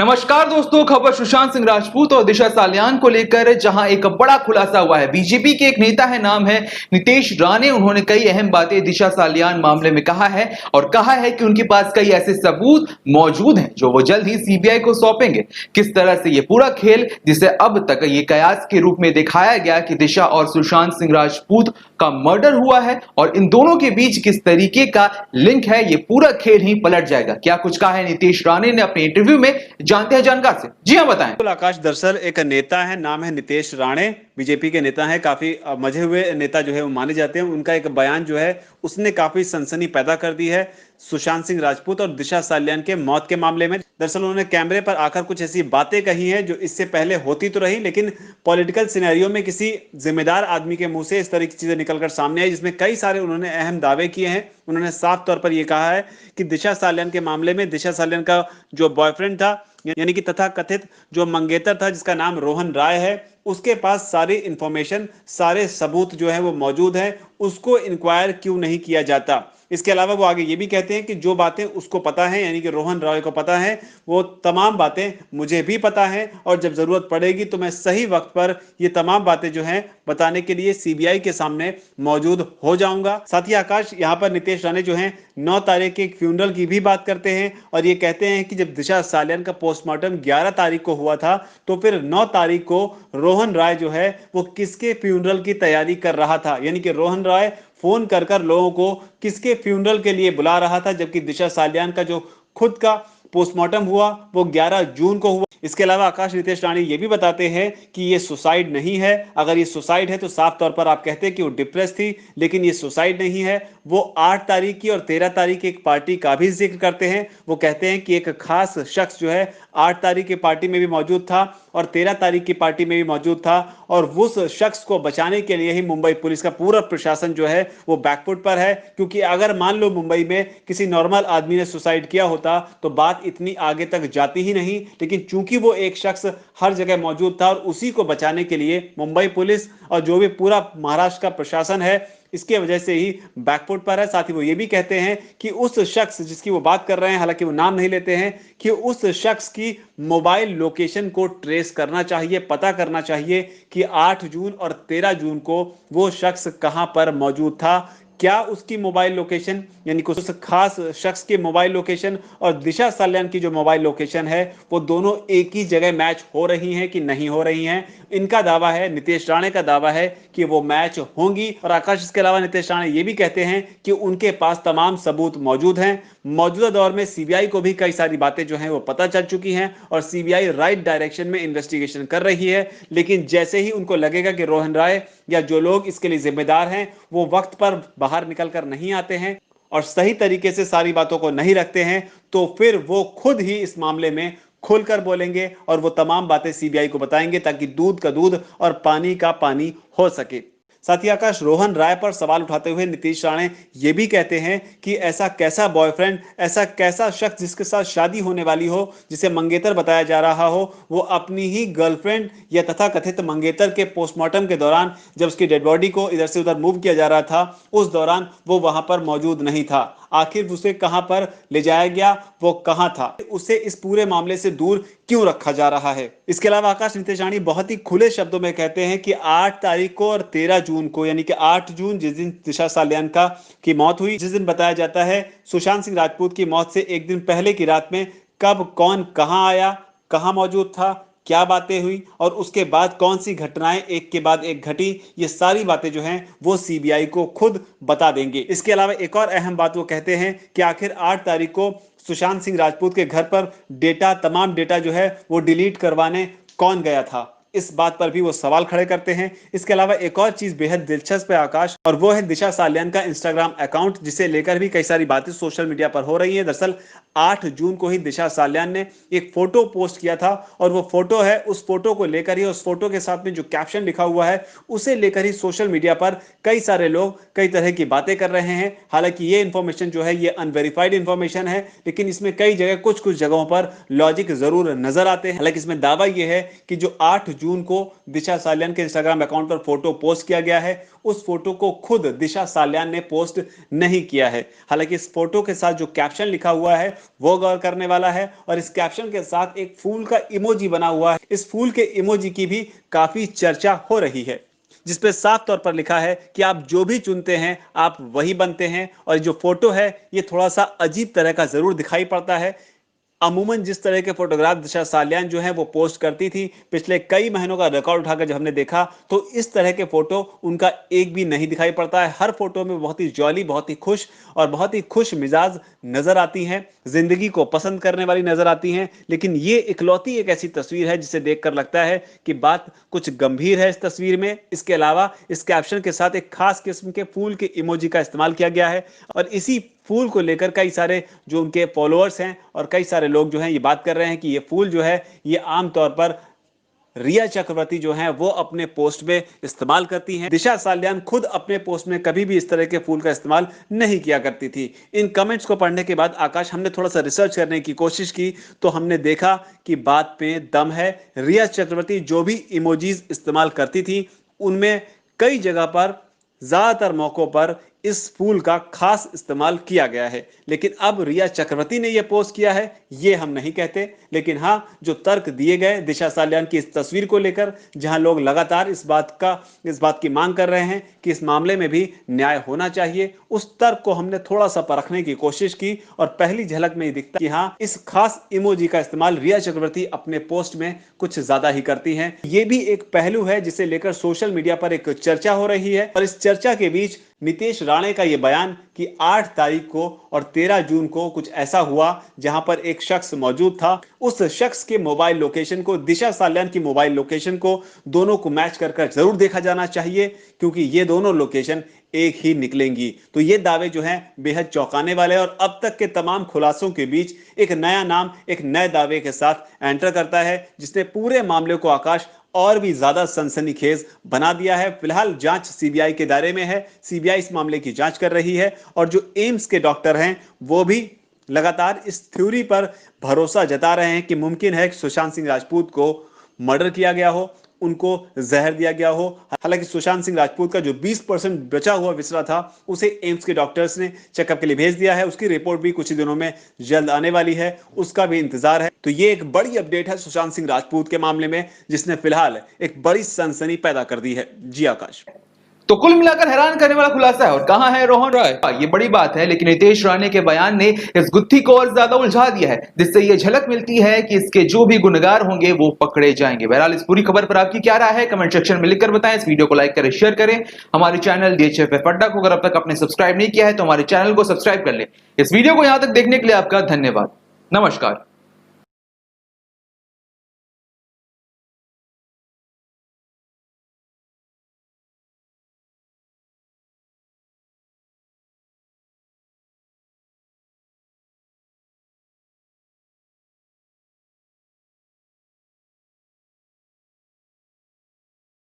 नमस्कार दोस्तों, खबर सुशांत सिंह राजपूत और दिशा सालियान को लेकर जहां एक बड़ा खुलासा हुआ है। बीजेपी के एक नेता है, नाम है नितेश राणे। उन्होंने कई अहम बातें दिशा सालियान मामले में कहा है और कहा है कि उनके पास कई ऐसे सबूत मौजूद हैं जो वो जल्द ही सीबीआई को सौंपेंगे। किस तरह से ये पूरा खेल, जिसे अब तक ये कयास के रूप में दिखाया गया कि दिशा और सुशांत सिंह राजपूत का मर्डर हुआ है और इन दोनों के बीच किस तरीके का लिंक है, ये पूरा खेल ही पलट जाएगा। क्या कुछ कहा है नितेश राणे ने अपने इंटरव्यू में, जानते हैं जानकार से। जी हाँ, बताएं। आकाश, दरअसल एक नेता है, नाम है नितेश राणे, बीजेपी के नेता हैं, काफी मजे हुए नेता जो है वो माने जाते हैं। उनका एक बयान जो है उसने काफी सनसनी पैदा कर दी है सुशांत सिंह राजपूत और दिशा सालियान के मौत के मामले में। दरअसल उन्होंने कैमरे पर आकर कुछ ऐसी बातें कही हैं जो इससे पहले होती तो रही, लेकिन पॉलिटिकल सिनेरियो में किसी जिम्मेदार आदमी के मुंह से इस तरह की चीजें निकलकर सामने आई, जिसमें कई सारे उन्होंने अहम दावे किए हैं। उन्होंने साफ तौर पर यह कहा है कि दिशा सालियान के मामले में दिशा सालियान का जो बॉयफ्रेंड था, यानी कि तथाकथित जो मंगेतर था जिसका नाम रोहन राय है, उसके पास सारी इंफॉर्मेशन, सारे सबूत जो है वो मौजूद हैं। उसको इंक्वायर क्यों नहीं किया जाता? इसके अलावा वो आगे ये भी कहते हैं कि जो बातें उसको पता है, यानी कि रोहन राय को पता है, वो तमाम बातें मुझे भी पता है और जब जरूरत पड़ेगी तो मैं सही वक्त पर ये तमाम बातें जो हैं बताने के लिए सीबीआई के सामने मौजूद हो जाऊंगा। साथ ही आकाश, यहाँ पर नितेश राणे जो हैं 9 तारीख के एक फ्यूनरल की भी बात करते हैं और ये कहते हैं कि जब दिशा सालियान का पोस्टमार्टम 11 तारीख को हुआ था तो फिर 9 तारीख को रोहन राय जो है वो किसके फ्यूनरल की तैयारी कर रहा था, यानी कि रोहन राय फोन कर कर लोगों को किसके फ्यूनरल के लिए बुला रहा था, जबकि दिशा सालियान का जो खुद का पोस्टमार्टम हुआ वो 11 जून को हुआ। इसके अलावा आकाश, नितेश राणे ये भी बताते हैं कि ये सुसाइड नहीं है। अगर ये सुसाइड है तो साफ तौर पर आप कहते हैं कि वो डिप्रेस थी, लेकिन ये सुसाइड नहीं है। वो 8 तारीख की और 13 तारीख की एक पार्टी का भी जिक्र करते हैं। वो कहते हैं कि एक खास शख्स जो है 8 तारीख की पार्टी में भी मौजूद था और 13 तारीख की पार्टी में भी मौजूद था और उस शख्स को बचाने के लिए ही मुंबई पुलिस का पूरा प्रशासन जो है वो बैकफुट पर है। क्योंकि अगर मान लो मुंबई में किसी नॉर्मल आदमी ने सुसाइड किया होता तो बात इतनी आगे तक जाती ही नहीं, लेकिन चूंकि वो एक शख्स हर जगह मौजूद था और उसी को बचाने के लिए मुंबई पुलिस और जो भी पूरा महाराष्ट्र का प्रशासन है, इसके वजह से ही बैकफुट पर है। साथ ही वो ये भी कहते हैं कि उस शख्स जिसकी वो बात कर रहे हैं, हालांकि वो नाम नहीं लेते हैं, कि उस शख्स की मोबाइल लोकेशन को ट्रेस करना चाहिए, पता करना चाहिए कि 8 जून और 13 जून को वो शख्स कहां पर मौजूद था। क्या उसकी मोबाइल लोकेशन, यानी कि उस खास शख्स की मोबाइल लोकेशन और दिशा सालियान की जो मोबाइल लोकेशन है वो दोनों एक ही जगह मैच हो रही हैं कि नहीं हो रही हैं? इनका दावा है, नितेश राणे का दावा है कि वो मैच होंगी। और आकाश, इसके अलावा नितेश राणे ये भी कहते हैं कि उनके पास तमाम सबूत मौजूद हैं। मौजूदा दौर में सीबीआई को भी कई सारी बातें जो हैं वो पता चल चुकी हैं और सीबीआई राइट डायरेक्शन में इन्वेस्टिगेशन कर रही है। लेकिन जैसे ही उनको लगेगा कि रोहन राय या जो लोग इसके लिए जिम्मेदार हैं वो वक्त पर बाहर निकल कर नहीं आते हैं और सही तरीके से सारी बातों को नहीं रखते हैं, तो फिर वो खुद ही इस मामले में खुलकर बोलेंगे और वो तमाम बातें सीबीआई को बताएंगे ताकि दूध का दूध और पानी का पानी हो सके। साथ ही आकाश, रोहन राय पर सवाल उठाते हुए नितेश राणे ये भी कहते हैं कि ऐसा कैसा बॉयफ्रेंड, ऐसा कैसा शख्स जिसके साथ शादी होने वाली हो, जिसे मंगेतर बताया जा रहा हो, वो अपनी ही गर्लफ्रेंड या तथाकथित मंगेतर के पोस्टमार्टम के दौरान जब उसकी डेड बॉडी को इधर से उधर मूव किया जा रहा था उस दौरान वो वहां पर मौजूद नहीं था। आखिर उसे कहां पर ले जाया गया, वो कहां था, उसे इस पूरे मामले से दूर क्यों रखा जा रहा है? इसके अलावा आकाश, नितेश राणे बहुत ही खुले शब्दों में कहते हैं कि 8 तारीख को और 13 जून को, यानी कि 8 जून जिस दिन दिशा सालियान का की मौत हुई, जिस दिन बताया जाता है सुशांत सिंह राजपूत की मौत से एक दिन पहले की रात में कब कौन कहां आया, कहां मौजूद था, क्या बातें हुई और उसके बाद कौन सी घटनाएं एक के बाद एक घटी, ये सारी बातें जो हैं वो सीबीआई को खुद बता देंगे। इसके अलावा एक और अहम बात वो कहते हैं कि आखिर 8 तारीख को सुशांत सिंह राजपूत के घर पर तमाम डेटा जो है वो डिलीट करवाने कौन गया था, इस बात पर भी वो सवाल खड़े करते हैं। इसके अलावा एक और चीज बेहद दिलचस्प है आकाश, और वो है दिशा सालियान का इंस्टाग्राम अकाउंट, जिसे लेकर भी कई सारी बातें सोशल मीडिया पर हो रही हैं। दरअसल 8 जून को ही दिशा सालियान ने एक फोटो पोस्ट किया था और वो फोटो है, उस फोटो को लेकर ही, उस फोटो के साथ में जो कैप्शन लिखा हुआ है उसे लेकर ही सोशल मीडिया पर कई सारे लोग कई तरह की बातें कर रहे हैं। हालांकि ये इंफॉर्मेशन जो है ये अनवेरिफाइड इंफॉर्मेशन है, लेकिन इसमें कई जगह कुछ कुछ जगहों पर लॉजिक जरूर नजर आते हैं। हालांकि इसमें दावा यह है कि जो 8 जून को दिशा सालियान के इंस्टाग्राम अकाउंट पर फोटो पोस्ट किया गया है। उस फोटो को खुद दिशा सालियान ने पोस्ट नहीं किया है। हालांकि इस फोटो के साथ जो कैप्शन लिखा हुआ है वो गौर करने वाला है, और इस कैप्शन के साथ एक फूल का इमोजी बना हुआ है। इस फूल के इमोजी की भी काफी चर्चा हो रही है, जिसपे साफ तौर पर लिखा है कि आप जो भी चुनते हैं आप वही बनते हैं। और जो फोटो है ये थोड़ा सा अजीब तरह का जरूर दिखाई पड़ता है। अमूमन जिस तरह के फोटोग्राफ दिशा सालियान जो है वो पोस्ट करती थी, पिछले कई महीनों का रिकॉर्ड उठाकर जब हमने देखा तो इस तरह के फोटो उनका एक भी नहीं दिखाई पड़ता है। हर फोटो में बहुत ही जॉली, बहुत ही खुश और बहुत ही खुश मिजाज नजर आती हैं, जिंदगी को पसंद करने वाली नजर आती हैं। लेकिन ये इकलौती एक ऐसी तस्वीर है जिसे देखकर लगता है कि बात कुछ गंभीर है इस तस्वीर में। इसके अलावा इस कैप्शन के साथ एक खास किस्म के फूल के इमोजी का इस्तेमाल किया गया है, और इसी फूल को लेकर कई सारे जो उनके फॉलोअर्स हैं और कई सारे लोग जो हैं ये बात कर रहे हैं कि ये फूल जो है ये आमतौर पर रिया चक्रवर्ती जो है वो अपने पोस्ट में इस्तेमाल करती हैं। दिशा सालियान खुद अपने पोस्ट में कभी भी इस तरह के फूल का इस्तेमाल नहीं किया करती थी। इन कमेंट्स को पढ़ने के बाद आकाश, हमने थोड़ा सा रिसर्च करने की कोशिश की तो हमने देखा कि बात पे दम है। रिया चक्रवर्ती जो भी इमोजीज इस्तेमाल करती थी उनमें कई जगह पर, ज्यादातर मौकों पर इस फूल का खास इस्तेमाल किया गया है। लेकिन अब रिया चक्रवर्ती ने यह पोस्ट किया है ये हम नहीं कहते। लेकिन हाँ, जो तर्क दिए गए दिशा सालियान की इस तस्वीर को लेकर, जहां लोग लगातार इस बात की मांग कर रहे हैं कि इस मामले में भी न्याय होना चाहिए, उस तर्क को हमने थोड़ा सा परखने की कोशिश की और पहली झलक में ही दिखता कि हाँ, इस खास इमोजी का इस्तेमाल रिया चक्रवर्ती अपने पोस्ट में कुछ ज्यादा ही करती हैं। ये भी एक पहलू है जिसे लेकर सोशल मीडिया पर एक चर्चा हो रही है। और इस चर्चा के बीच नितेश राणे का यह बयान कि 8 तारीख को और 13 जून को कुछ ऐसा हुआ जहां पर एक शख्स मौजूद था, उस शख्स के मोबाइल लोकेशन को, दिशा सालियान की मोबाइल लोकेशन को, दोनों को मैच कर जरूर देखा जाना चाहिए, क्योंकि ये दोनों लोकेशन एक ही निकलेंगी। तो ये दावे जो हैं बेहद चौंकाने वाले हैं, और अब तक के तमाम खुलासों के बीच एक नया नाम एक नए दावे के साथ एंटर करता है, जिसने पूरे मामले को आकाश और भी ज्यादा सनसनीखेज बना दिया है। फिलहाल जांच सीबीआई के दायरे में है, सीबीआई इस मामले की जांच कर रही है, और जो एम्स के डॉक्टर हैं वो भी लगातार इस थ्योरी पर भरोसा जता रहे हैं कि मुमकिन है कि सुशांत सिंह राजपूत को मर्डर किया गया हो, उनको जहर दिया गया हो। हालांकि सुशांत सिंह राजपूत का जो 20% बचा हुआ विसरा था उसे एम्स के डॉक्टर्स ने चेकअप के लिए भेज दिया है। उसकी रिपोर्ट भी कुछ ही दिनों में जल्द आने वाली है, उसका भी इंतजार है। तो ये एक बड़ी अपडेट है सुशांत सिंह राजपूत के मामले में, जिसने फिलहाल एक बड़ी सनसनी पैदा कर दी है। जी आकाश। तो कुल मिलाकर हैरान करने वाला खुलासा है। और कहां है रोहन रॉय, ये बड़ी बात है, लेकिन नितेश राणे के बयान ने इस गुत्थी को और ज्यादा उलझा दिया है, जिससे ये झलक मिलती है कि इसके जो भी गुनहगार होंगे वो पकड़े जाएंगे। बहरहाल इस पूरी खबर पर आपकी क्या राय है कमेंट सेक्शन में लिखकर बताएं। इस वीडियो को लाइक करें, शेयर करें। हमारे चैनल DHFF अड्डा को अगर अब तक आपने सब्सक्राइब नहीं किया है तो हमारे चैनल को सब्सक्राइब कर ले। इस वीडियो को यहां तक देखने के लिए आपका धन्यवाद। नमस्कार।